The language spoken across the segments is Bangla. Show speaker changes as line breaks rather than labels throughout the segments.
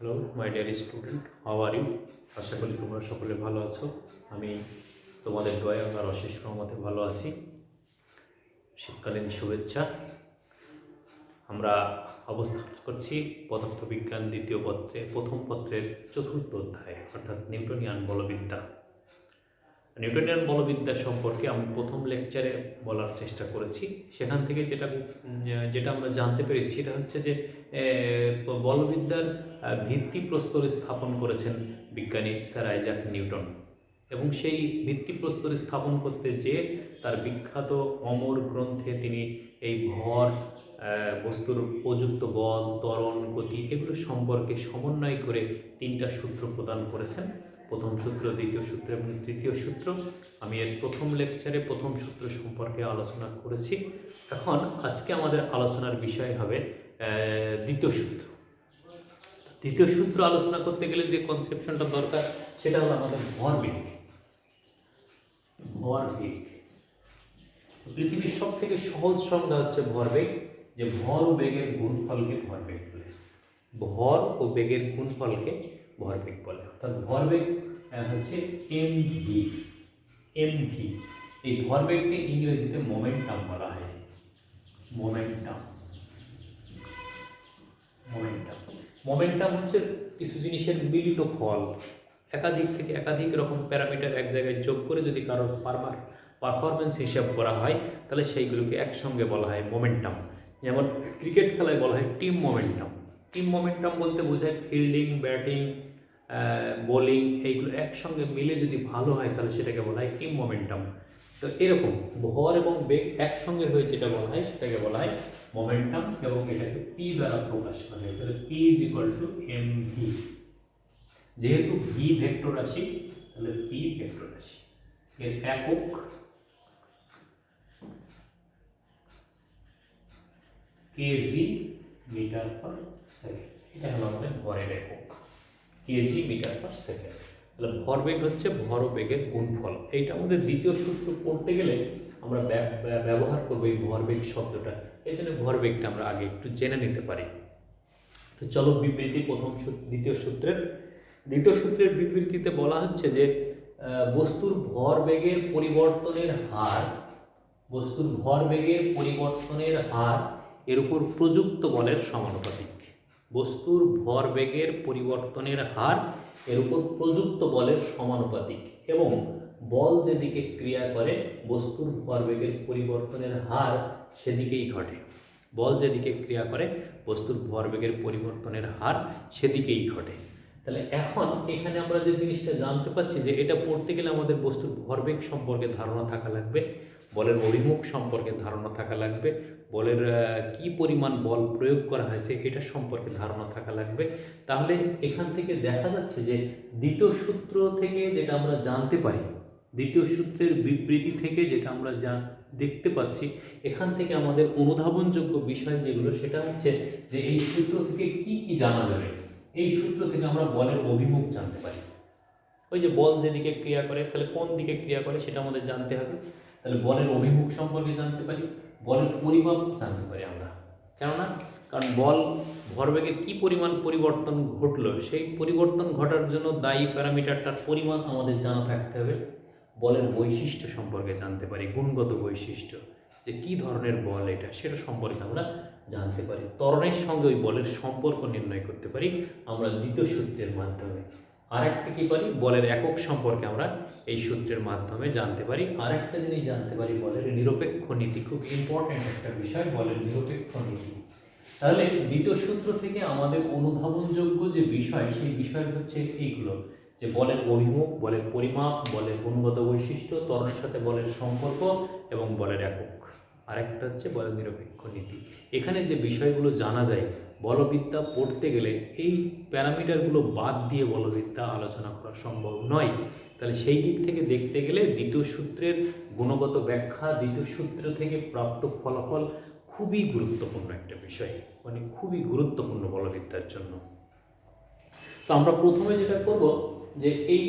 Hello my dear student, how are you? আশা করি তোমরা সকলে ভালো আছো। আমি তোমাদের দয়া আর অশেষ রহমতে ভালো আছি। শীতকালীন শুভেচ্ছা। আমরা অবস্থান করছি পদার্থবিজ্ঞান দ্বিতীয় পত্রে প্রথম পত্রের চতুর্থ অধ্যায়, অর্থাৎ নিউটনিয়ান বলবিদ্যা। নিউটনিয়ান বলবিদ্যা সম্পর্কে আমি প্রথম লেকচারে বলার চেষ্টা করেছি। সেখান থেকে যেটা আমরা জানতে পেরেছি সেটা হচ্ছে যে বলবিদ্যার ভিত্তিপ্রস্তর স্থাপন করেছেন বিজ্ঞানী স্যার আইজাক নিউটন, এবং সেই ভিত্তিপ্রস্তর স্থাপন করতে যে তার বিখ্যাত অমর গ্রন্থে তিনি এই ভর, বস্তুর প্রযুক্ত বল, ত্বরণ, গতি এগুলো সম্পর্কে সমন্বয় করে তিনটা সূত্র প্রদান করেছেন। প্রথম সূত্র, দ্বিতীয় সূত্র এবং তৃতীয় সূত্র। আমি এর প্রথম লেকচারে প্রথম সূত্র সম্পর্কে আলোচনা করেছি। এখন আজকে আমাদের আলোচনার বিষয় হবে দ্বিতীয় সূত্র। দ্বিতীয় সূত্র আলোচনা করতে গেলে যে কনসেপশনটা দরকার সেটা হলো আমাদের ভরবেগ। ভরবেগ পৃথিবীর সব থেকে সহজ সংজ্ঞা হচ্ছে ভরবেগ, যে ভর ও বেগের গুণফলকে ভরবেগ বলে। ভর ও বেগের গুণফলকে ভরবেগ বলে, অর্থাৎ ভরবেগ হচ্ছে এমভি। এমভি এই ভরবেগকে ইংরেজিতে মোমেন্টাম বলা হয়। মোমেন্টাম মোমেন্টাম মোমেন্টাম হচ্ছে কিছু জিনিসের মিলিত ফল। একাধিক রকম প্যারামিটার এক জায়গায় যোগ করে যদি কারোর পারফরমেন্স হিসাব করা হয় তাহলে সেইগুলোকে একসঙ্গে বলা হয় মোমেন্টাম। যেমন ক্রিকেট খেলায় বলা হয় টিম মোমেন্টাম। টিম মোমেন্টাম বলতে বোঝায় ফিল্ডিং, ব্যাটিং, বোলিং এইগুলো একসঙ্গে মিলে যদি ভালো হয় তাহলে সেটাকে বলা হয় টিম মোমেন্টাম। তো এরকম ভর এবং বেগ একসঙ্গে হয়ে যেটা বলা হয় সেটাকে বলা হয় মোমেন্টাম, এবং এটাকে পি দ্বারা প্রকাশ করা হয়। তাহলে P is equal to M V. যেহেতু ভি ভেক্টর রাশি তাহলে পি ভেক্টর রাশি। এর একক কেজি মিটার পার সেকেন্ড। এটা হলো আমাদের ভরের একক, কেজি মিটার পার সেকেন্ড। তাহলে ভরবেগ হচ্ছে ভর ও বেগের গুণফল। এইটা আমাদের দ্বিতীয় সূত্র পড়তে গেলে আমরা ব্যবহার করবো এই ভরবেগ শব্দটা। এই জন্য ভরবেগটা আমরা আগে একটু জেনে নিতে পারি। তো চলো বিবৃতি দ্বিতীয় সূত্রের বিবৃতিতে বলা হচ্ছে যে বস্তুর ভরবেগের পরিবর্তনের হার এর উপর প্রযুক্ত বলের সমানুপাতিক। বস্তুর ভরবেগের পরিবর্তনের হার এর উপর প্রযুক্ত বলের সমানুপাতিক, এবং বল যেদিকে ক্রিয়া করে বস্তুর ভরবেগের পরিবর্তনের হার সেদিকেই ঘটে। বল যেদিকে ক্রিয়া করে বস্তুর ভরবেগের পরিবর্তনের হার সেদিকেই ঘটে। তাহলে এখন এখানে আমরা যে জিনিসটা জানতে পারছি যে এটা পড়তে গেলে আমাদের বস্তুর ভরবেগ সম্পর্কে ধারণা থাকা লাগবে, বলের অভিমুখ সম্পর্কে ধারণা থাকা লাগবে, বলের কি পরিমাণ বল প্রয়োগ করা হয়েছে এটা সম্পর্কে ধারণা থাকা লাগবে। তাহলে এখান থেকে দেখা যাচ্ছে যে দ্বিতীয় সূত্র থেকে যেটা আমরা জানতে পারি, দ্বিতীয় সূত্রের বিবৃতি থেকে যেটা আমরা দেখতে পাচ্ছি, এখান থেকে আমাদের অনুধাবনযোগ্য বিষয় যেগুলো সেটা হচ্ছে যে এই সূত্র থেকে কি কি জানা যাবে। এই সূত্র থেকে আমরা বলের অভিমুখ জানতে পারি। ওই যে বল যেদিকে ক্রিয়া করে তাহলে কোন দিকে ক্রিয়া করে সেটা আমাদের জানতে হবে। তাহলে বলের অভিমুখ সম্পর্কে জানতে পারি, বলের পরিমাপ জানতে পারি আমরা। কারণ বল ভরবেগের কি পরিমাণ পরিবর্তন ঘটলো সেই পরিবর্তন ঘটার জন্য দায়ী প্যারামিটারটার পরিমাণ আমাদের জানা থাকতে হবে। বলের বৈশিষ্ট্য সম্পর্কে জানতে পারি, গুণগত বৈশিষ্ট্য, যে কী ধরনের বল এটা সেটা সম্পর্কে আমরা জানতে পারি। ত্বরণের সঙ্গে ওই বলের সম্পর্ক নির্ণয় করতে পারি আমরা দ্বিতীয় সূত্রের মাধ্যমে। আরেকটা কী পারি, বলের একক সম্পর্কে আমরা এই সূত্রের মাধ্যমে জানতে পারি। আরেকটা জিনিস জানতে পারি, বলের নিরপেক্ষ নীতি, খুব ইম্পর্ট্যান্ট একটা বিষয়, বলের নিরপেক্ষ নীতি। তাহলে দ্বিতীয় সূত্র থেকে আমাদের অনুধাবনযোগ্য যে বিষয় সেই বিষয় হচ্ছে এইগুলো, যে বলের অভিমুখ, বলের পরিমাপ, বলের গুণগত বৈশিষ্ট্য, ত্বরণের সাথে বলের সম্পর্ক এবং বলের একক। আরেকটা হচ্ছে বলের নিরপেক্ষ নীতি। এখানে যে বিষয়গুলো জানা যায়, বলবিদ্যা পড়তে গেলে এই প্যারামিটারগুলো বাদ দিয়ে বলবিদ্যা আলোচনা করা সম্ভব নয়। তাহলে সেই দিক থেকে দেখতে গেলে দ্বিতীয় সূত্রের গুণগত ব্যাখ্যা, দ্বিতীয় সূত্র থেকে প্রাপ্ত ফলাফল খুবই গুরুত্বপূর্ণ একটা বিষয়, মানে খুবই গুরুত্বপূর্ণ বলবিদ্যার জন্য। তো আমরা প্রথমে যেটা করব যে এই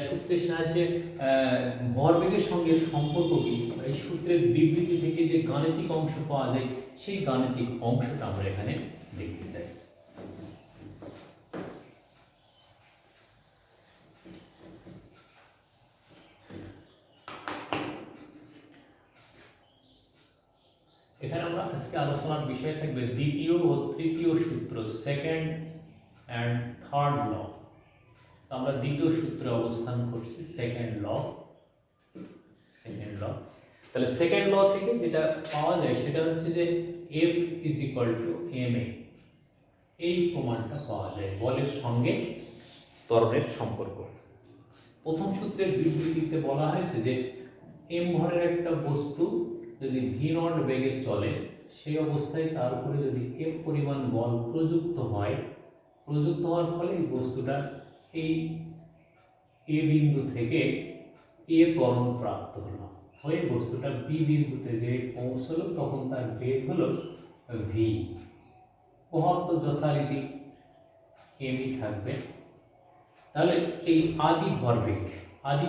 সূত্রের সাহায্যে ভরবেগের সঙ্গে সম্পর্ক কি, এই সূত্রের বিবৃতি থেকে যে গাণিতিক অংশ পাওয়া যায় সেই গাণিতিক অংশটা আমরা এখানে দেখতে চাই। এখানে আমরা আজকে আলোচনার বিষয় থাকবে দ্বিতীয় ও তৃতীয় সূত্র, সেকেন্ড অ্যান্ড থার্ড ল। তো আমরা দ্বিতীয় সূত্রে অবস্থান করছি, সেকেন্ড ল। তাহলে সেকেন্ড ল থেকে যেটা পাওয়া যায় সেটা হচ্ছে যে F is equal two ma, এই প্রমাণটা পাওয়া যায় বলের সঙ্গে ত্বরণের সম্পর্ক। প্রথম সূত্রের বিবৃতিতে বলা হয়েছে যে m ভরের একটা বস্তু যদি v0 বেগে চলে, সেই অবস্থায় তার উপরে যদি f পরিমাণ বল প্রযুক্ত হওয়ার ফলে এই বস্তুটা এই a বিন্দু থেকে a ত্বরণ প্রাপ্ত হলো, হয়ে বস্তুটা b বিন্দুতে যে পৌঁছলো তখন তার বেগ হলো v। প্রহর তো যথারীতি mই থাকবে। তাহলে এই আদি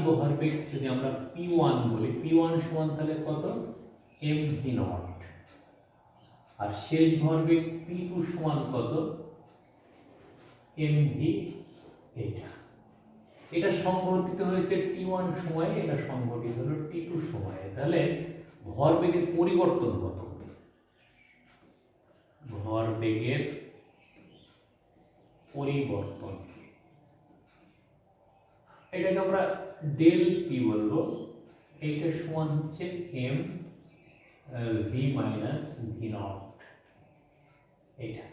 ভরবেগ যদি আমরা p1 বলি, p1 সমান তাহলে কত, mv0, আর শেষ ভরবেগ p2 সমান কত, mv। এটা সংঘটিত হয়েছে t1 সময়ে, এটা সংঘটিত হলো t2 সময়ে। তাহলে ভরবেগের পরিবর্তন কত, ভরবেগের পরিবর্তন, এটাকে আমরা ডেল পি বলবো। এইটা সমান হচ্ছে M V minus V not, এটা।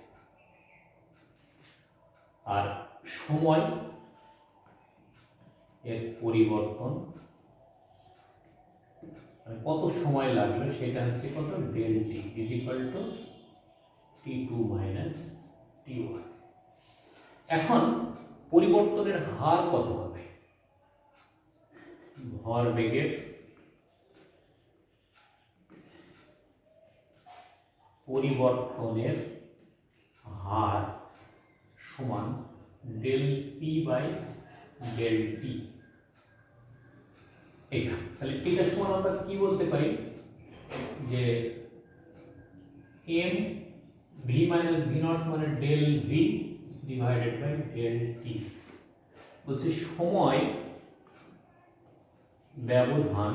আর সময় এর পরিবর্তন কত সময় লাগলো সেটা হচ্ছে কত, del T is equal to t2 minus t1। এখন পরিবর্তনের হার কত হবে, ভরবেগের পরিবর্তনের হার সমান del P by del T. এটা তাহলে এটা সমান আমরা কি বলতে পারি যে M V minus V not মানে del V divided by del T. বলছে সময় ব্যবধান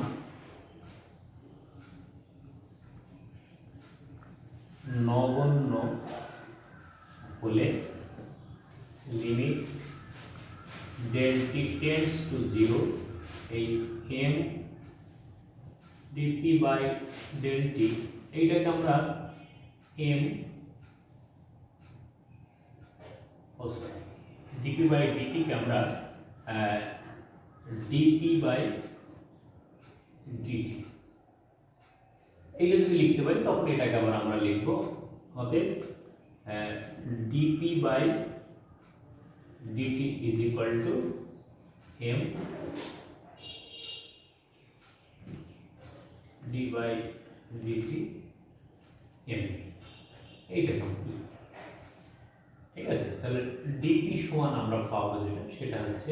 নগণ্য হলে limit del T tends to 0, এই M dp by del T, এইটাকে আমরা এম ডিপি বাই ডিটিকে আমরা ডিপি বাই ডিটি, এইটা যদি লিখতে পারি তখন এটাকে আবার আমরা লিখব অতএব DP by DT is equal to M D by DT M, এইটা কমপ্লিট। ঠিক আছে, তাহলে ডিপি সমান আমরা পাবো যেটা, সেটা হচ্ছে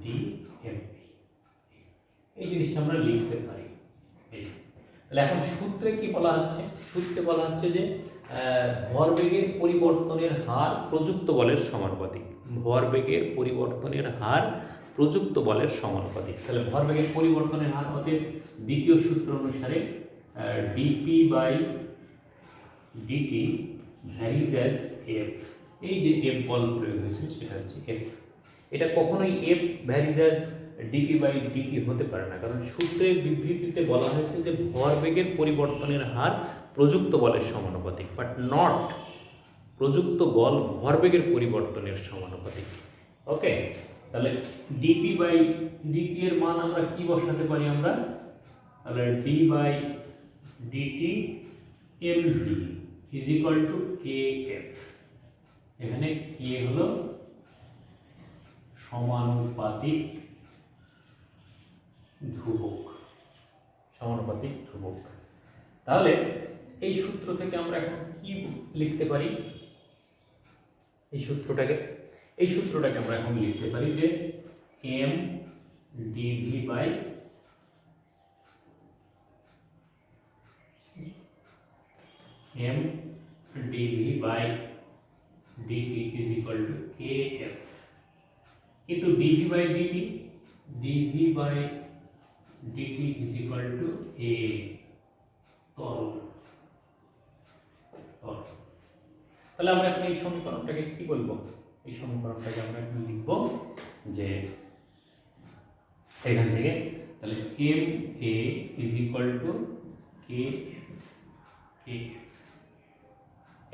ডি এমপি। এই জিনিসটা আমরা লিখতে পারি। তাহলে এখন সূত্রে কি বলা হচ্ছে, সূত্রে বলা হচ্ছে যে ভরবেগের পরিবর্তনের হার প্রযুক্ত বলের সমানুপাতিক, ভরবেগের পরিবর্তনের হার প্রযুক্ত বলের সমানুপাতিক। তাহলে ভরবেগের পরিবর্তনের হার অতএব দ্বিতীয় সূত্র অনুসারে DP by DT varies as F. এই যে এফ বল প্রয়োগ হয়েছে সেটা হচ্ছে এফ। এটা কখনোই F varies as DP by DT হতে পারে না, কারণ সূত্রের বিবৃতিতে বলা হয়েছে যে ভরবেগের পরিবর্তনের হার প্রযুক্ত বলের সমানুপাতিক, বাট নট প্রযুক্ত বল ভরবেগের পরিবর্তনের সমানুপাতিক। ওকে, তাহলে ডিপি বাই ডিটি এর মান আমরা কি বসাতে পারি, আমরা তাহলে D by DT MD is equal to K F. এখানে কে হলো সমানুপাতিক ধ্রুবক, সমানুপাতিক ধ্রুবক। তাহলে এই সূত্র থেকে আমরা এখন কি লিখতে পারি, এই সূত্রটাকে আমরা এখন লিখতে পারি যে M dv by M dv by DT is equal to K F. কিন্তু dv by DT is equal to A তরল। তাহলে আমরা এখন এই সমীকরণটাকে কি বলবো? এই সমীকরণটাকে আমরা এখন লিখব যে এখান থেকে তাহলে M A is equal to K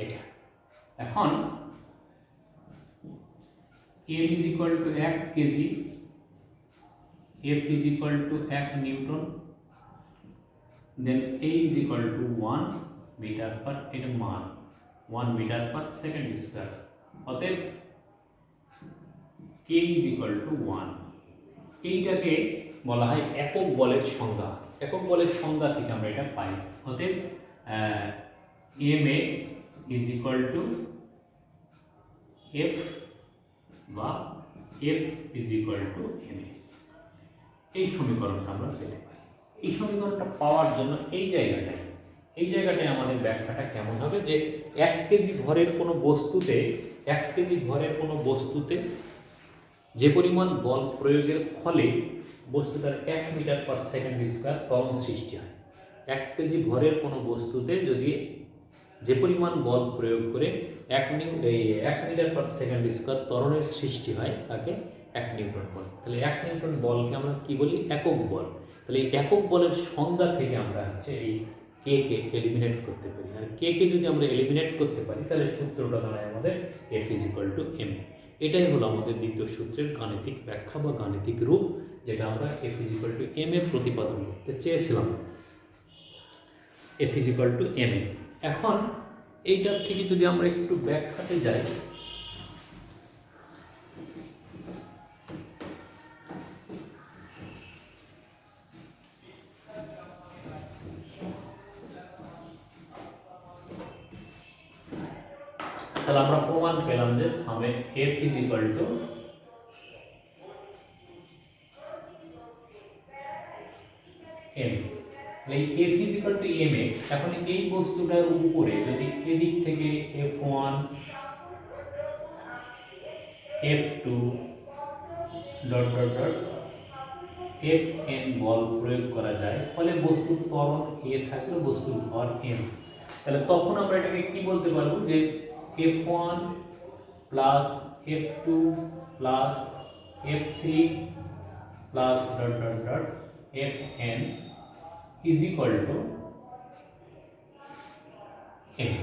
এটা। এখন M is equal to 1 kg, F is equal to 1 newton, then A is equal to 1 metre per, এটা মান 1 মিটার পার সেকেন্ড স্কয়ার। অতএব কে ইজ ইকুয়াল টু 1। এইটাকে বলা হয় একক বলের সংজ্ঞা। একক বলের সংজ্ঞা থেকে আমরা এটা পাই। অতএব M A is equal to F বা F is equal to M A. এই সমীকরণটা আমরা পেতে পারি। এই সমীকরণটা পাওয়ার জন্য এই জায়গাটায় আমাদের ব্যাখ্যাটা কেমন হবে যে 1 কেজি ভরের কোনো বস্তুতে যে পরিমাণ বল প্রয়োগের ফলে বস্তুটার 1 মিটার পার সেকেন্ড স্কয়ার ত্বরণ সৃষ্টি হয়। 1 কেজি ভরের কোনো বস্তুতে যদি যে পরিমাণ বল প্রয়োগ করে 1 মিটার পার সেকেন্ড স্কয়ার ত্বরণের সৃষ্টি হয় তাকে 1 নিউটন বলে। তাহলে 1 নিউটন বলকে আমরা কি বলি? একক বল। তাহলে এই একক বলের সংজ্ঞা থেকে আমরা হচ্ছে এই কে এলিমিনেট করতে পারি। আর কে যদি আমরা এলিমিনেট করতে পারি তাহলে সূত্রটা দাঁড়ায় আমাদের F is equal to M A. এটাই হলো আমাদের দ্বিতীয় সূত্রের গাণিতিক ব্যাখ্যা বা গাণিতিক রূপ, যেটা আমরা F is equal to M A প্রতিপাদন করতে চেয়েছিলাম। F is equal to M A. এখন এইটার থেকে যদি আমরা একটু ব্যাখ্যাতে যাই, তাহলে আমরা প্রমাণ পেলাম যে সামে F is equal to M. এই F is equal to M A. এখন এই বস্তুটার উপরে যদি এদিক থেকে F1 F2 dot dot dot Fn বল প্রয়োগ করা যায়, ফলে বস্তুর ত্বরণ এ থাকলে বস্তুর ভর m। তাহলে তখন আমরা এটাকে কি বলতে পারবো যে F1 plus F2 plus F3 plus dot dot dot Fn is equal to m।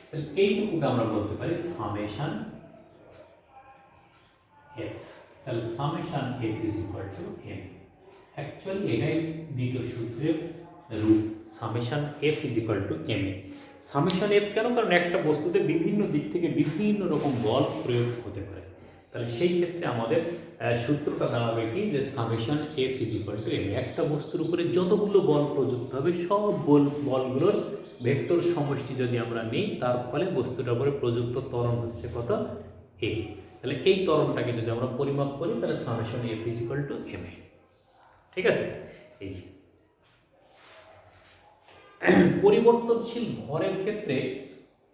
তাহলে এইটুকুকে আমরা বলতে পারি সামেশন f। তাহলে summation f is equal to m। Actually এটাই দ্বিতীয় সূত্রের রূপ, summation f is equal to m। Summation f কেন? কারণ একটা বস্তুতে বিভিন্ন দিক থেকে বিভিন্ন রকম বল প্রয়োগ হতে পারে। তাহলে সেই ক্ষেত্রে আমাদের সূত্রটা দাঁড়াবে কি যে summation F is equal to M. একটা বস্তুর উপরে যতগুলো বল প্রযুক্ত হবে সব বলগুলোর ভেক্টর সমষ্টি যদি আমরা নিই, তার ফলে বস্তুটার উপরে প্রযুক্ত ত্বরণ হচ্ছে কত? এ। তাহলে এই ত্বরণটাকে যদি আমরা পরিমাপ করি তাহলে summation F is equal to M A. ঠিক আছে? এই পরিবর্তনশীল ভরের ক্ষেত্রে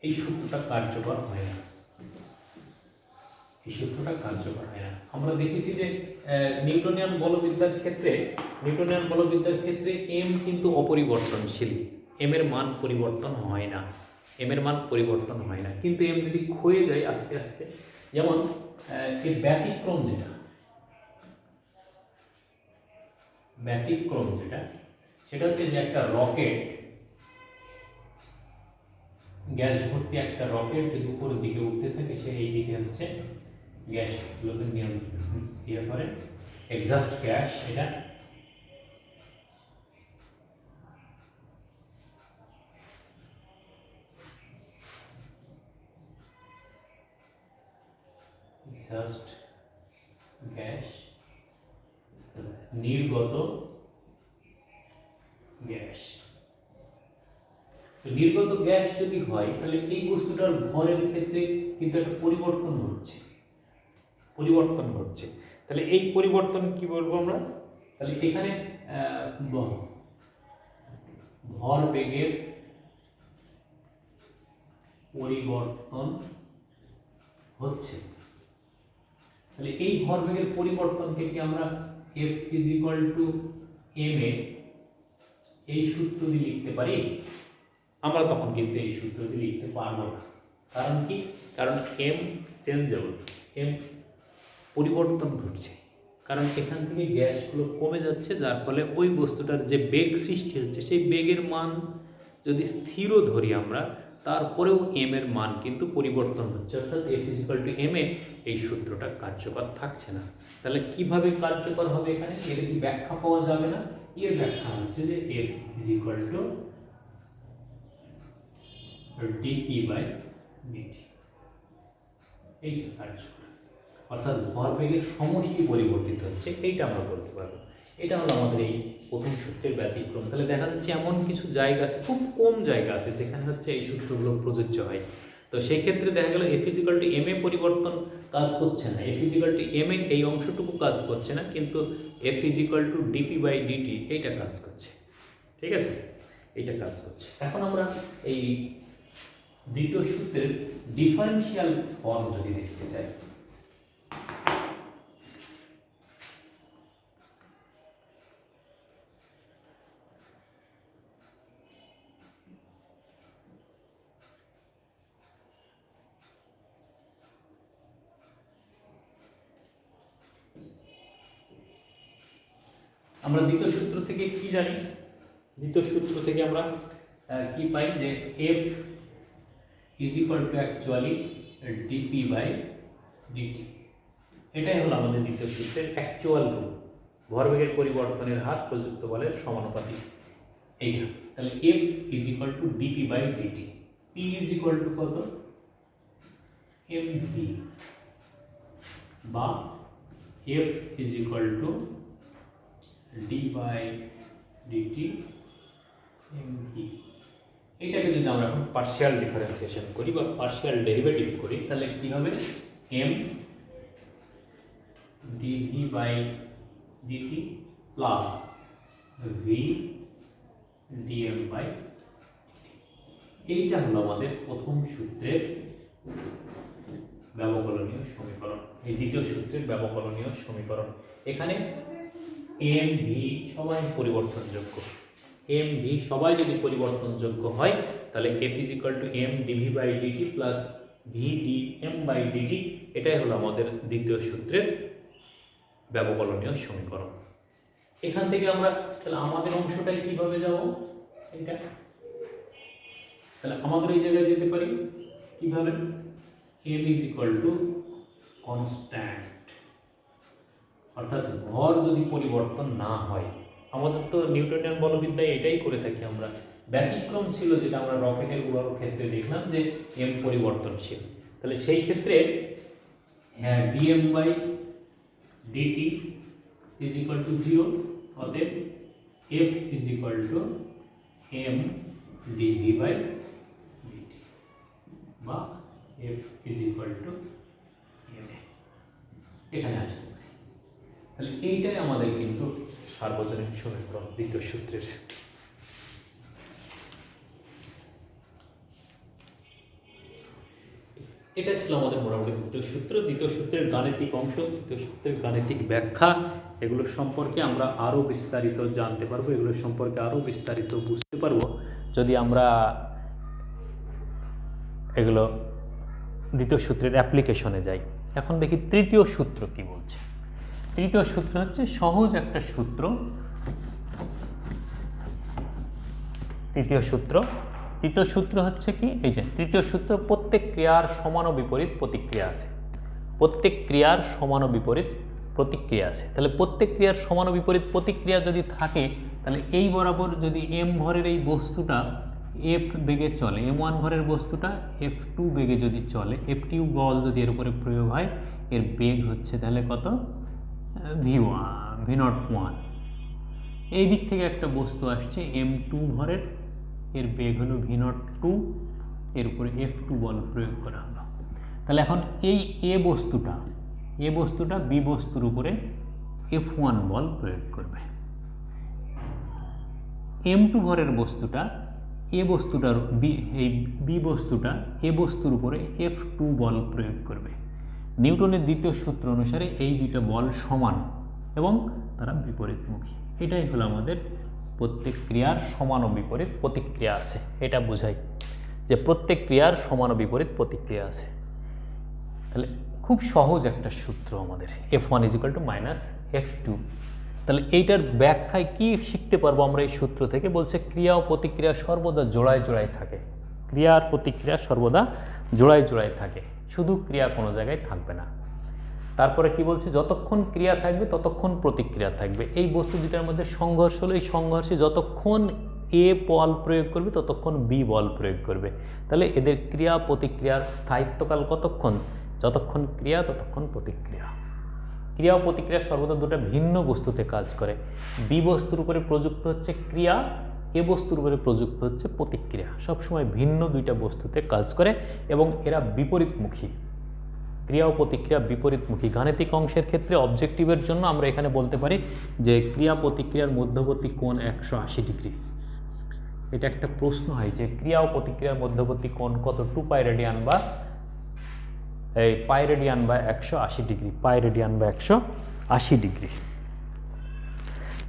এই সূত্রটা কার্যকর হয় না। এই সূত্রটা কার্যকর হয় না। আমরা দেখেছি যে নিউটনিয়ান বলবিদ্যার ক্ষেত্রে এম কিন্তু অপরিবর্তনশীল। এম এর মান পরিবর্তন হয় না। কিন্তু এম যদি ক্ষয়ে যায় আস্তে আস্তে, যেমন এর ব্যতিক্রম যেটা সেটা হচ্ছে যে একটা রকেট, গ্যাস ভর্তি একটা রকেট যদি উপরের দিকে উঠতে থাকে, সে এই দিকে হচ্ছে গ্যাসগুলোকে ইয়ে করে, এক্সস্ট গ্যাস এটা। এক্সস্ট গ্যাস, নির্গত গ্যাস। নির্গত গ্যাস যদি হয় তাহলে এই বস্তুটার ভরের ক্ষেত্রে কিন্তু একটা পরিবর্তন ঘটছে। তাহলে এই পরিবর্তন কি বলবো আমরা? তাহলে এখানে ভর বেগের পরিবর্তন হচ্ছে। তাহলে এই ভর বেগের পরিবর্তনকে কি আমরা F is equal to m এ এই সূত্র দিয়ে লিখতে পারি? আমরা তখন কিন্তু এই সূত্রটি লিখতে পারবো না। কারণ কি? কারণ এম চেঞ্জেবল, এম পরিবর্তন ঘটছে, কারণ এখান থেকে গ্যাসগুলো কমে যাচ্ছে, যার ফলে ওই বস্তুটার যে বেগ সৃষ্টি হচ্ছে সেই বেগের মান যদি স্থিরও ধরি আমরা, তারপরেও এম এর মান কিন্তু পরিবর্তন হচ্ছে, অর্থাৎ F is equal to M A এই সূত্রটা কার্যকর থাকছে না। তাহলে কিভাবে কার্যকর হবে এখানে? এর কি ব্যাখ্যা পাওয়া যাবে না? এর ব্যাখ্যা হচ্ছে যে F is equal to DP by DT, এইটা কার্যকর, অর্থাৎ ভরবেগের সমষ্টি পরিবর্তিত হচ্ছে, এইটা আমরা বলতে পারবো। এটা হলো আমাদের এই প্রথম সূত্রের ব্যতিক্রম। তাহলে দেখা যাচ্ছে এমন কিছু জায়গা আছে, খুব কম জায়গা আছে যেখানে হচ্ছে এই সূত্রগুলো প্রযোজ্য হয়। তো সেই ক্ষেত্রে দেখা গেল F is equal to M a পরিবর্তন কাজ করছে না, F is equal to M A এই অংশটুকু কাজ করছে না, কিন্তু F is equal to DP by DT এইটা কাজ করছে। ঠিক আছে, এইটা কাজ করছে। এখন আমরা এই দ্বিতীয় সূত্রের ডিফারেন্সিয়াল ফর্ম যদি দেখতে চাই, আমরা দ্বিতীয় সূত্র থেকে কি জানি? দ্বিতীয় সূত্র থেকে আমরা কি পাই যে F is equal to actually dp by dt, এটাই হলো আমাদের দ্বিতীয় সূত্রের অ্যাকচুয়াল রূপ, ভরবেগের পরিবর্তনের হার প্রযুক্ত বলের সমানুপাতিক এইটা। তাহলে F is equal to DP by dt, p is equal to কত? এম ভি, বা F is equal to d by DT m v. এইটাকে যদি আমরা এখন পার্শিয়াল ডিফারেন্সিয়েশন করি বা পার্শিয়াল ডেরিভেটিভ করি, তাহলে কি হবে? M dv by dt plus v dm by, এইটা হলো আমাদের প্রথম সূত্রের ব্যবকলনীয় সমীকরণ, এই দ্বিতীয় সূত্রের ব্যবকলনীয় সমীকরণ। এখানে এম ভি সবাই পরিবর্তনযোগ্য, এম ভি সবাই যদি পরিবর্তনযোগ্য হয়, তাহলে F is equal to M dv by dt plus v d m by dt, এটাই হলো আমাদের দ্বিতীয় সূত্রের ব্যবকলনীয় সমীকরণ। এখান থেকে আমরা তাহলে আমাদের অংশটাই কিভাবে যাব? এটা তাহলে আমাদের এই জায়গায় যেতে পারি কিভাবে? M is equal to constant, অর্থাৎ ভর যদি পরিবর্তন না হয়, আমাদের তো নিউটনিয়ান বলবিদ্যায় এটাই করে থাকি আমরা। ব্যতিক্রম ছিল যেটা আমরা রকেটের উড়ানোর ক্ষেত্রে দেখলাম যে এম পরিবর্তনশীল, তাহলে সেই ক্ষেত্রে হ্যাঁ dm by DT is equal to 0, অতএব F is equal to M dv by dt, বা F is equal to M A, এখানে আসবে। তাহলে এইটাই আমাদের কিন্তু সার্বজনীন সমীকরণ দ্বিতীয় সূত্রের। এটা ছিল আমাদের মোটামুটি দ্বিতীয় সূত্র। দ্বিতীয় সূত্রের গাণিতিক অংশ, দ্বিতীয় সূত্রের গাণিতিক ব্যাখ্যা, এগুলো সম্পর্কে আমরা আরও বিস্তারিত জানতে পারবো, এগুলো সম্পর্কে আরও বিস্তারিত বুঝতে পারবো যদি আমরা এগুলো দ্বিতীয় সূত্রের অ্যাপ্লিকেশনে যাই। এখন দেখি তৃতীয় সূত্র কি বলছে। তৃতীয় সূত্র হচ্ছে সহজ একটা সূত্র। তৃতীয় সূত্র হচ্ছে কি? এই যে তৃতীয় সূত্র, প্রত্যেক ক্রিয়ার সমান ও বিপরীত প্রতিক্রিয়া আছে, প্রত্যেক ক্রিয়ার সমান ও বিপরীত প্রতিক্রিয়া আছে। তাহলে প্রত্যেক ক্রিয়ার সমান ও বিপরীত প্রতিক্রিয়া যদি থাকে, তাহলে এই বরাবর যদি এম ভরের এই বস্তুটা এফ বেগে চলে, m1 ভরের বস্তুটা f2 বেগে যদি চলে, f2 বল যদি এর উপরে প্রয়োগ হয়, এর বেগ হচ্ছে তাহলে কত? v0 এই দিক থেকে একটা বস্তু আসছে m2 ভরের, এর বেগ হলো v02, এর উপরে f2 বল প্রয়োগ করা হলো। তাহলে এখন এই এ বস্তুটা বি বস্তুর উপরে f1 বল প্রয়োগ করবে। m2 ভরের বস্তুটা বি বস্তুটা এ বস্তুর উপরে f2 বল প্রয়োগ করবে। নিউটনের দ্বিতীয় সূত্র অনুসারে এই দুটো বল সমান এবং তারা বিপরীতমুখী। এটাই হলো আমাদের প্রত্যেক ক্রিয়ার সমান ও বিপরীত প্রতিক্রিয়া আছে, এটা বোঝাই যে প্রত্যেক ক্রিয়ার সমান ও বিপরীত প্রতিক্রিয়া আছে। তাহলে খুব সহজ একটা সূত্র আমাদের, F1 - F2। তাহলে এইটার ব্যাখ্যায় কি শিখতে পারবো আমরা এই সূত্র থেকে? বলছে ক্রিয়া ও প্রতিক্রিয়া সর্বদা জোড়ায় জোড়ায় থাকে, ক্রিয়া আর প্রতিক্রিয়া সর্বদা জোড়ায় জোড়ায় থাকে, শুধু ক্রিয়া কোনো জায়গায় থাকবে না। তারপরে কি বলছে? যতক্ষণ ক্রিয়া থাকবে ততক্ষণ প্রতিক্রিয়া থাকবে। এই বস্তু দুটার মধ্যে সংঘর্ষ হলো, এই সংঘর্ষে যতক্ষণ এ বল প্রয়োগ করবে ততক্ষণ বি বল প্রয়োগ করবে। তাহলে এদের ক্রিয়া প্রতিক্রিয়ার স্থায়িত্বকাল কতক্ষণ? যতক্ষণ ক্রিয়া ততক্ষণ প্রতিক্রিয়া। ক্রিয়া ও প্রতিক্রিয়া সর্বদা দুটো ভিন্ন বস্তুতে কাজ করে। বি বস্তুর উপরে প্রযুক্ত হচ্ছে ক্রিয়া, এ বস্তুর উপরে প্রযুক্ত হচ্ছে প্রতিক্রিয়া। সবসময় ভিন্ন দুইটা বস্তুতে কাজ করে এবং এরা বিপরীতমুখী। ক্রিয়া ও প্রতিক্রিয়া বিপরীতমুখী। গাণিতিক অংশের ক্ষেত্রে অবজেক্টিভের জন্য আমরা এখানে বলতে পারি যে ক্রিয়া প্রতিক্রিয়ার মধ্যবর্তী কোণ 180 ডিগ্রি। এটা একটা প্রশ্ন হয় যে ক্রিয়া ও প্রতিক্রিয়ার মধ্যবর্তী কোণ কত? 2 পাই রেডিয়ান বা পাই রেডিয়ান বা 180 ডিগ্রি, পাই রেডিয়ান বা 180 ডিগ্রি।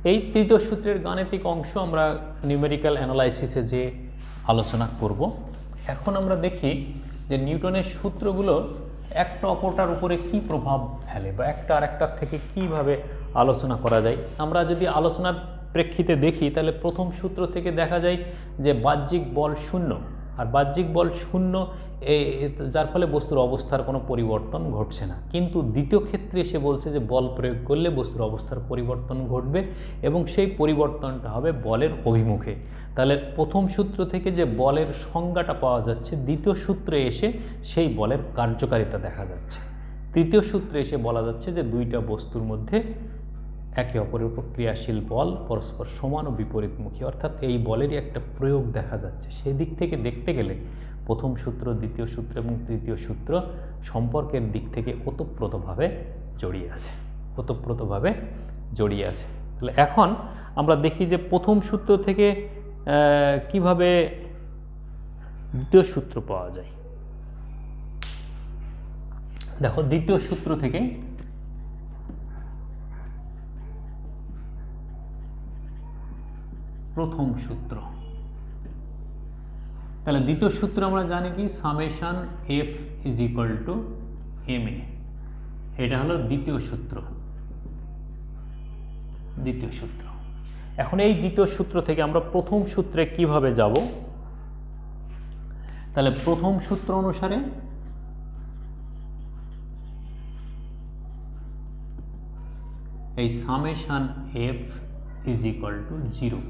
এই তৃতীয় সূত্রের গাণিতিক অংশ আমরা নিউমেরিক্যাল অ্যানালাইসিসে যে আলোচনা করব। এখন আমরা দেখি যে নিউটনের সূত্রগুলো একটা অপরটার উপরে কি প্রভাব ফেলে বা একটা আরেকটার থেকে কিভাবে আলোচনা করা যায়। আমরা যদি আলোচনার প্রেক্ষিতে দেখি তাহলে প্রথম সূত্র থেকে দেখা যায় যে বাহ্যিক বল শূন্য, আর বাহ্যিক বল শূন্য, যার ফলে বস্তুর অবস্থার কোনো পরিবর্তন ঘটছে না। কিন্তু দ্বিতীয় ক্ষেত্রে এসে বলছে যে বল প্রয়োগ করলে বস্তুর অবস্থার পরিবর্তন ঘটবে এবং সেই পরিবর্তনটা হবে বলের অভিমুখে। তাহলে প্রথম সূত্র থেকে যে বলের সংজ্ঞাটা পাওয়া যাচ্ছে, দ্বিতীয় সূত্রে এসে সেই বলের কার্যকারিতা দেখা যাচ্ছে। তৃতীয় সূত্রে এসে বলা যাচ্ছে যে দুইটা বস্তুর মধ্যে একে অপরের উপর ক্রিয়াশীল বল পরস্পর সমান ও বিপরীতমুখী, অর্থাৎ এই বলেরই একটা প্রয়োগ দেখা যাচ্ছে। সেদিক থেকে দেখতে গেলে প্রথম সূত্র, দ্বিতীয় সূত্র এবং তৃতীয় সূত্র সম্পর্কের দিক থেকে ওতপ্রোতভাবে জড়িয়ে আছে, ওতপ্রোতভাবে জড়িয়ে আছে। তাহলে এখন আমরা দেখি যে প্রথম সূত্র থেকে কিভাবে দ্বিতীয় সূত্র পাওয়া যায়। দেখো, দ্বিতীয় সূত্র থেকে প্রথম সূত্র, তাহলে দ্বিতীয় সূত্র আমরা জানি কি? Summation F is equal to M A. এটা হলো দ্বিতীয় সূত্র, দ্বিতীয় সূত্র। এখন এই দ্বিতীয় সূত্র থেকে আমরা প্রথম সূত্রে কিভাবে যাব? তাহলে প্রথম সূত্র অনুসারে এই summation F is equal to 0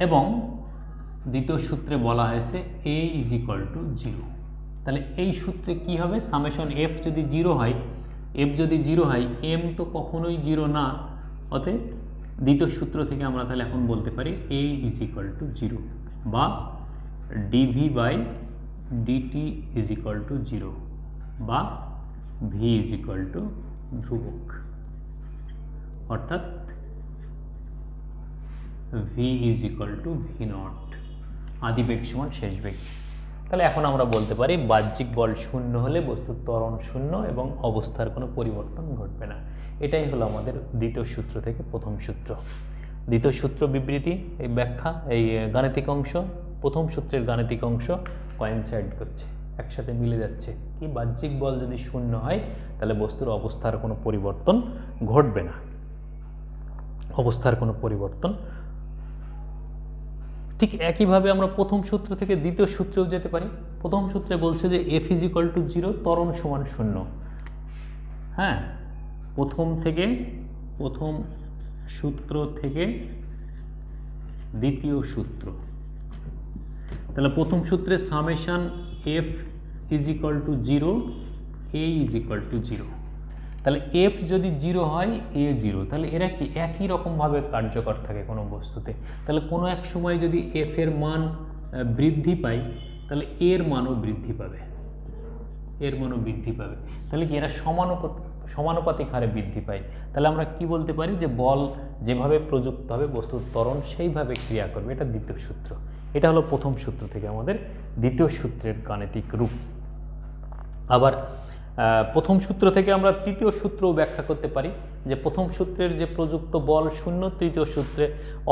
এবং দ্বিতীয় সূত্রে বলা হয়েছে এ ইজ ইকুয়াল টু 0। তাহলে এই সূত্রে কি হবে? সামেশন এফ যদি 0 হয়, এফ যদি 0 হয়, এম তো কখনোই 0 না। অতএব দ্বিতীয় সূত্র থেকে আমরা তাহলে এখন বলতে পারি এ ইজ ইকুয়াল টু 0 বা dv by DT is equal to 0 বা ভি ইজ ইকুয়াল টু ধ্রুবক, অর্থাৎ v is equal to v naught, আদি বেগ সমান শেষ বেগ। তাহলে এখন আমরা বলতে পারি বাহ্যিক বল শূন্য হলে বস্তুর ত্বরণ শূন্য এবং অবস্থার কোনো পরিবর্তন ঘটবে না। এটাই হলো আমাদের দ্বিতীয় সূত্র থেকে প্রথম সূত্র। দ্বিতীয় সূত্র বিবৃতি, এই ব্যাখ্যা, এই গাণিতিক অংশ, প্রথম সূত্রের গাণিতিক অংশ কোইনসাইড করছে, একসাথে মিলে যাচ্ছে। কি? বাহ্যিক বল যদি শূন্য হয় তাহলে বস্তুর অবস্থার কোনো পরিবর্তন ঘটবে না, অবস্থার কোনো পরিবর্তন। ঠিক একইভাবে আমরা প্রথম সূত্র থেকে দ্বিতীয় সূত্রেও যেতে পারি। প্রথম সূত্রে বলছে যে এফ ইজ ইকুয়াল টু 0, ত্বরণ সমান 0। হ্যাঁ, প্রথম সূত্র থেকে দ্বিতীয় সূত্র। তাহলে প্রথম সূত্রে summation F is equal to 0, A is equal to 0। তাহলে এফ যদি 0 হয়, এ 0, তাহলে এরা কি একই রকমভাবে কার্যকর থাকে কোনো বস্তুতে। তাহলে কোনো এক সময় যদি এফ এর মান বৃদ্ধি পায় তাহলে এর মানও বৃদ্ধি পাবে, এর মানও বৃদ্ধি পাবে। তাহলে কি এরা সমানুপাতিক হারে বৃদ্ধি পায়। তাহলে আমরা কি বলতে পারি যে বল যেভাবে প্রযুক্ত হবে বস্তুর ত্বরণ সেইভাবে ক্রিয়া করবে। এটা দ্বিতীয় সূত্র। এটা হলো প্রথম সূত্র থেকে আমাদের দ্বিতীয় সূত্রের গাণিতিক রূপ। আবার প্রথম সূত্র থেকে আমরা তৃতীয় সূত্রও ব্যাখ্যা করতে পারি, যে প্রথম সূত্রের যে প্রযুক্ত বল 0, তৃতীয় সূত্রে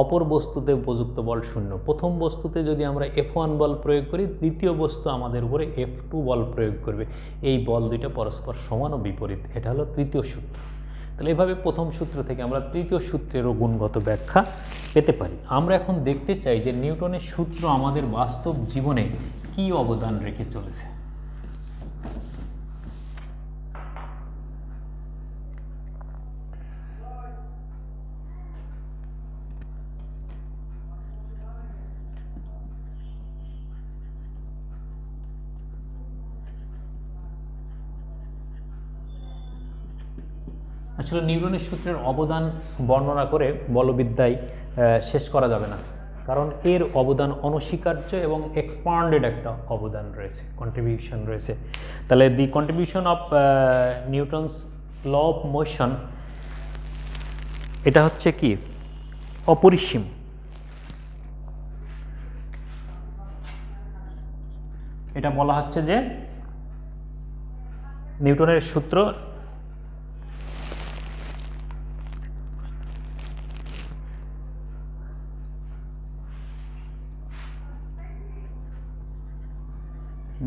অপর বস্তুতে প্রযুক্ত বল 0। প্রথম বস্তুতে যদি আমরা F1 বল প্রয়োগ করি, দ্বিতীয় বস্তু আমাদের উপরে F2 বল প্রয়োগ করবে। এই বল দুইটা পরস্পর সমান ও বিপরীত, এটা হলো তৃতীয় সূত্র। তাহলে এভাবে প্রথম সূত্র থেকে আমরা তৃতীয় সূত্রেরও গুণগত ব্যাখ্যা পেতে পারি। আমরা এখন দেখতে চাই যে নিউটনের সূত্র আমাদের বাস্তব জীবনে কী অবদান রেখে চলেছে। আসলে নিউটনের সূত্রের অবদান বর্ণনা করে বলবিদ্যায় শেষ করা যাবে না, কারণ এর অবদান অনস্বীকার্য এবং এক্সপান্ডেড একটা অবদান রয়েছে, কন্ট্রিবিউশন রয়েছে। তাহলে the contribution of Newton's law of motion, এটা হচ্ছে কি অপরিসীম। এটা বলা হচ্ছে যে নিউটনের সূত্র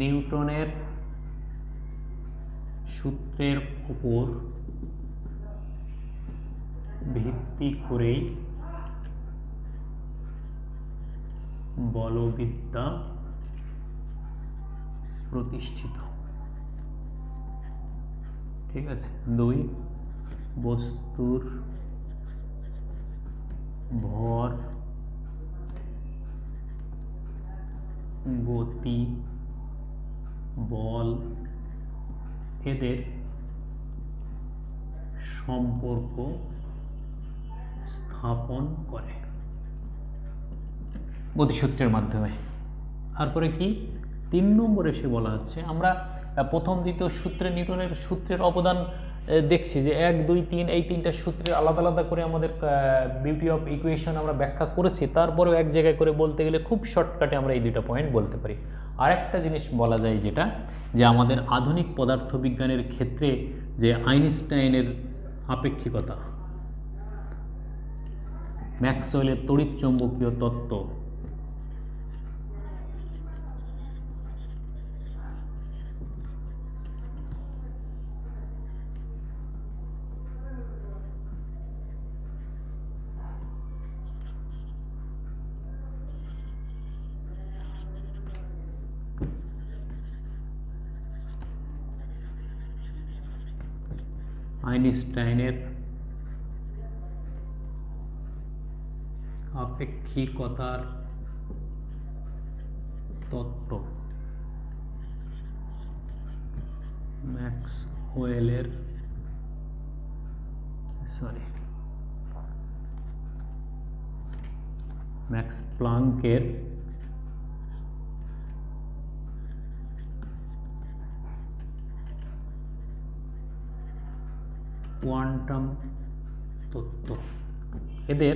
নিউটনের সূত্রের উপর ভিত্তি করেই বলবিদ্যা প্রতিষ্ঠিত। ঠিক আছে। 2, বস্তুর ভর, গতি, বল এদের সম্পর্ক স্থাপন করে গতিসূত্রের মাধ্যমে। তারপরে কি 3 নম্বরে এসে বলা হচ্ছে, আমরা প্রথম দ্বিতীয় সূত্রে নিউটনের সূত্রের অবদান দেখছি যে 1, 2, 3 এই 3টা সূত্রের আলাদা আলাদা করে আমাদের বিউটি অফ ইকুয়েশন আমরা ব্যাখ্যা করেছি। তারপরেও এক জায়গায় করে বলতে গেলে খুব শর্টকাটে আমরা এই 2টা পয়েন্ট বলতে পারি। আরেকটা জিনিস বলা যায় যেটা, যে আমাদের আধুনিক পদার্থবিজ্ঞানের ক্ষেত্রে যে আইনস্টাইনের আপেক্ষিকতা, ম্যাক্সওয়েলের তড়িৎচুম্বকীয় তত্ত্ব, আইনস্টাইনের আপেক্ষিকতার তত্ত্ব, ম্যাক্স প্লাঙ্কের কোয়ান্টাম তত্ত্ব, এদের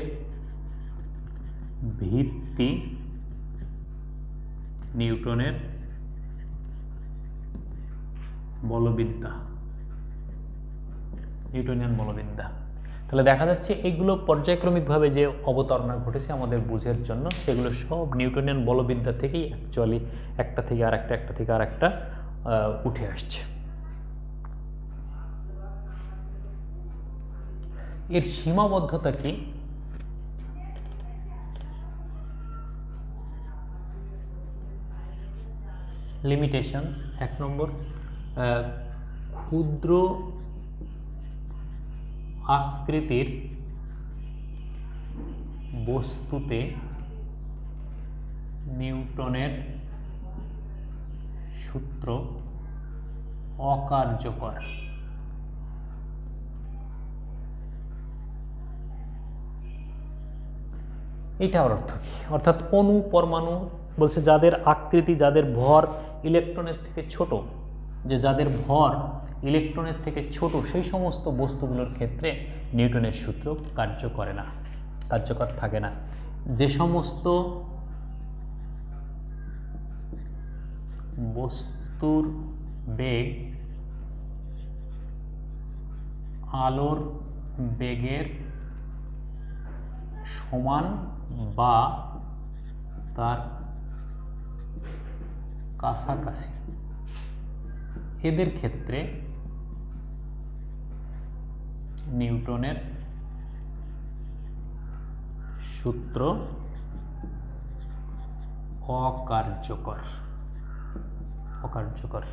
ভিত্তি নিউটনের বলবিদ্যা, নিউটনিয়ান বলবিদ্যা। তাহলে দেখা যাচ্ছে এগুলো পর্যায়ক্রমিকভাবে যে অবতারণা ঘটেছে আমাদের বুঝের জন্য, সেগুলো সব নিউটনিয়ান বলবিদ্যা থেকেই অ্যাকচুয়ালি একটা থেকে আরেকটা উঠে আসছে। এর সীমাবদ্ধতা কি? লিমিটেশনস 1 নম্বর, ক্ষুদ্র আকৃতির বস্তুতে নিউটনের সূত্র অকার্যকর। এটার অর্থ কি? অর্থাৎ অণু, পরমাণু বলছে যাদের আকৃতি, যাদের ভর ইলেকট্রনের থেকে ছোট, যে যাদের ভর ইলেকট্রনের থেকে ছোট, সেই সমস্ত বস্তুগুলোর ক্ষেত্রে নিউটনের সূত্র কার্যকর থাকে না। যে সমস্ত বস্তুর বেগ আলোর বেগের সমান বা তার কাছাকাছি, এদের ক্ষেত্রে নিউটনের সূত্র অকার্যকর। অকার্যকর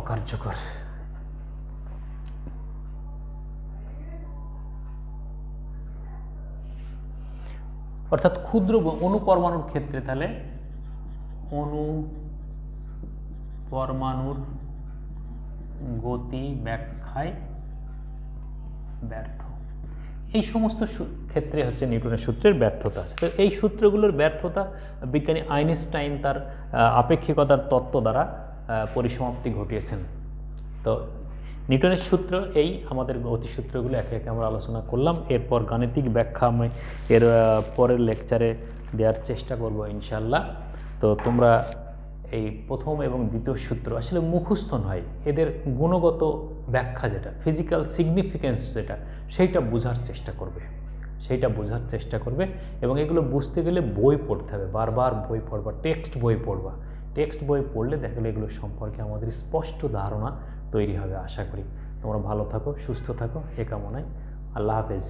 অকার্যকর অর্থাৎ ক্ষুদ্র অণুপরমাণুর ক্ষেত্রে তাহলে অণুপরমাণুর গতি ব্যাখ্যায় ব্যর্থ। এই সমস্ত ক্ষেত্রে হচ্ছে নিউটনের সূত্রের ব্যর্থতা আছে। তো এই সূত্রগুলোর ব্যর্থতা বিজ্ঞানী আইনস্টাইন তার আপেক্ষিকতার তত্ত্ব দ্বারা পরিসমাপ্তি ঘটিয়েছেন। তো নিউটনের সূত্র এই আমাদের গতিসূত্রগুলো একে একে আমরা আলোচনা করলাম। এরপর গাণিতিক ব্যাখ্যা আমি এর পরের লেকচারে দেওয়ার চেষ্টা করব ইনশাল্লাহ। তো তোমরা এই প্রথম এবং দ্বিতীয় সূত্র আসলে মুখস্থ নয়, এদের গুণগত ব্যাখ্যা যেটা, ফিজিক্যাল সিগনিফিকেন্স যেটা, সেইটা বোঝার চেষ্টা করবে এবং এগুলো বুঝতে গেলে বই পড়তে হবে, বারবার বই পড়বা, টেক্সট বই পড়বা। টেক্সট বই পড়লে দেখলে এগুলো সম্পর্কে আমাদের স্পষ্ট ধারণা তৈরি হবে। আশা করি তোমরা ভালো থাকো, সুস্থ থাকো, এ কামনায়। আল্লাহ হাফেজ।